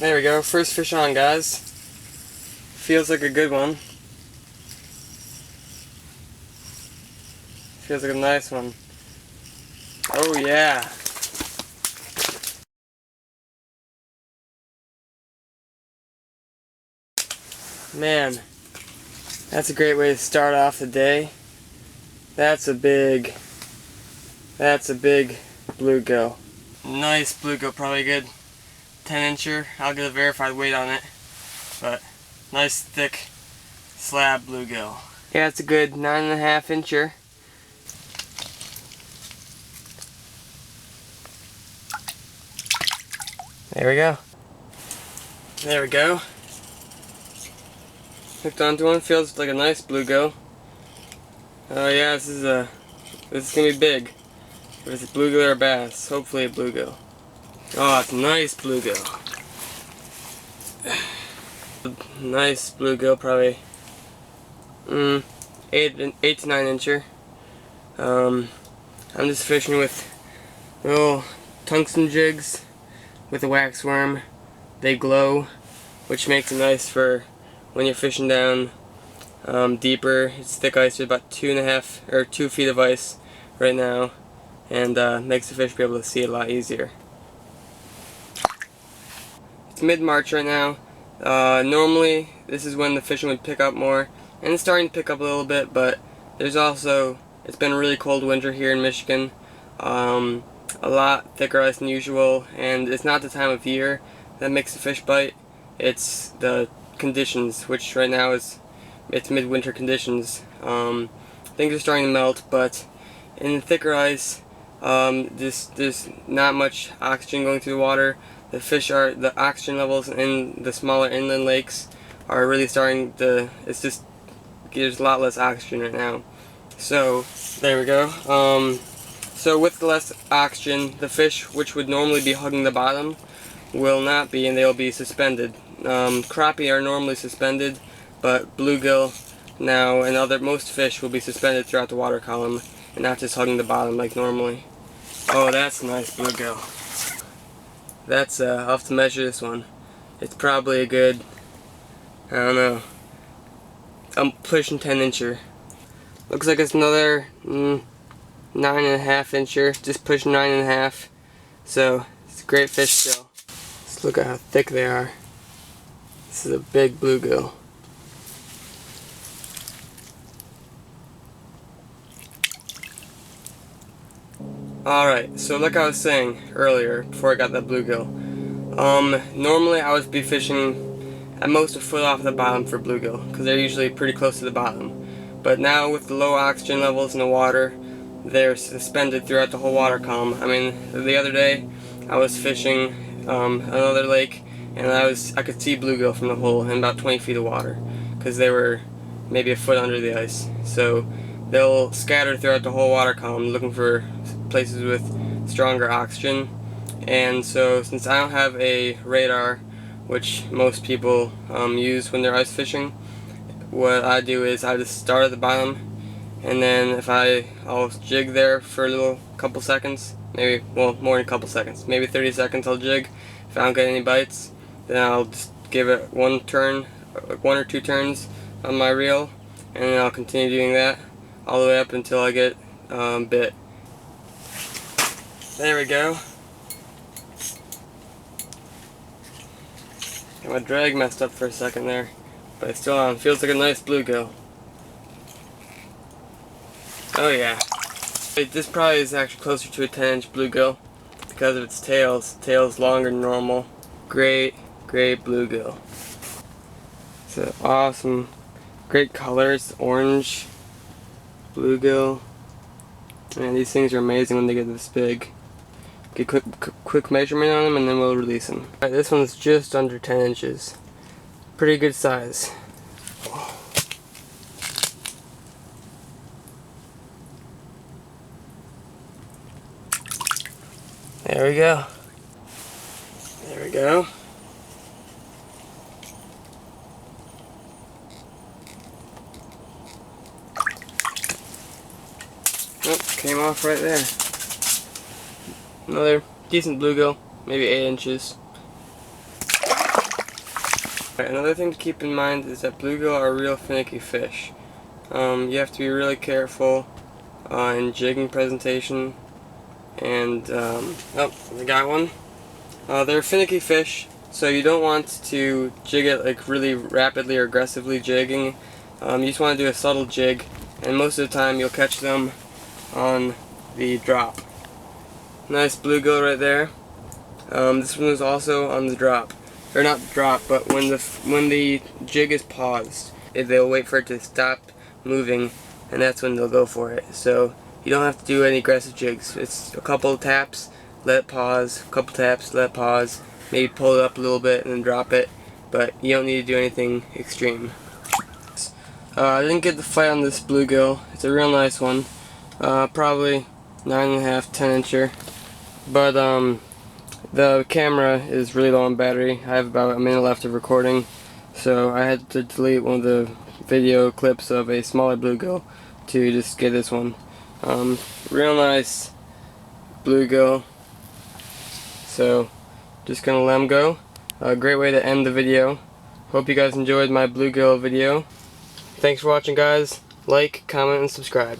There we go, first fish on, guys. Feels like a good one. Feels like a nice one. Oh yeah. Man, that's a great way to start off the day. That's a big bluegill. Nice bluegill, probably a good 10-incher. I'll get a verified weight on it. But nice thick slab bluegill. Yeah, it's a good 9.5-incher. There we go. There we go. Hooked onto one, feels like a nice bluegill. Oh yeah, this is gonna be big. If it's a bluegill or a bass, hopefully a bluegill. Oh, it's a nice bluegill. Nice bluegill, probably 8 to 9-incher. I'm just fishing with little tungsten jigs with a wax worm. They glow, which makes it nice for when you're fishing down deeper. It's thick ice, there's about 2 feet of ice right now, and makes the fish be able to see it a lot easier. It's mid-March right now. Normally this is when the fishing would pick up more, and it's starting to pick up a little bit, but there's also, it's been a really cold winter here in Michigan. A lot thicker ice than usual, and it's not the time of year that makes the fish bite. It's the conditions, which right now it's midwinter conditions. Things are starting to melt, but in the thicker ice, there's not much oxygen going through the water. The oxygen levels in the smaller inland lakes are really starting to, there's a lot less oxygen right now. So, there we go. So with less oxygen, the fish, which would normally be hugging the bottom, will not be, and they'll be suspended. Crappie are normally suspended, but bluegill now and most fish will be suspended throughout the water column and not just hugging the bottom like normally. Oh, that's a nice bluegill. I'll have to measure this one. It's probably a good, I don't know, I'm pushing 10-incher. Looks like it's another 9.5-incher, just pushing 9.5. So it's a great fish still. Let's look at how thick they are. This is a big bluegill. Alright, so like I was saying earlier, before I got that bluegill, normally I would be fishing at most a foot off the bottom for bluegill, because they're usually pretty close to the bottom. But now with the low oxygen levels in the water, they're suspended throughout the whole water column. I mean, the other day I was fishing another lake, and I could see bluegill from the hole in about 20 feet of water, because they were maybe a foot under the ice. So they'll scatter throughout the whole water column looking for places with stronger oxygen. And so since I don't have a radar, which most people use when they're ice fishing, what I do is I just start at the bottom, and then I'll jig there for a couple seconds, maybe, well, more than a couple seconds, maybe 30 seconds I'll jig. If I don't get any bites, then I'll just give it one or two turns on my reel, and then I'll continue doing that all the way up until I get bit. There we go. Got my drag messed up for a second there, but it's still on. Feels like a nice bluegill. Oh yeah. This probably is actually closer to a 10-inch bluegill because of its tails. Tail's longer than normal. Great bluegill. It's an awesome, great colors. Orange, bluegill. Man, these things are amazing when they get this big. Get quick measurement on them, and then we'll release them. Alright, this one's just under 10 inches. Pretty good size. There we go. There we go. Oh, came off right there. Another decent bluegill, maybe 8 inches. Another thing to keep in mind is that bluegill are real finicky fish. You have to be really careful in jigging presentation. And, oh, I got one. They're finicky fish, so you don't want to jig it like really rapidly or aggressively jigging. You just want to do a subtle jig, and most of the time you'll catch them on the drop. Nice bluegill right there. This one is also on the drop, or not the drop, but when the jig is paused, they'll wait for it to stop moving, and that's when they'll go for it. So you don't have to do any aggressive jigs. It's a couple of taps, let it pause, a couple taps, let it pause, maybe pull it up a little bit and then drop it, but you don't need to do anything extreme. I didn't get the fight on this bluegill. It's a real nice one. Probably 9.5, 10 incher. But the camera is really low on battery. I have about a minute left of recording, so I had to delete one of the video clips of a smaller bluegill to just get this one. Real nice bluegill. So just gonna let him go. A great way to end the video. Hope you guys enjoyed my bluegill video. Thanks for watching, guys. Like, comment, and subscribe.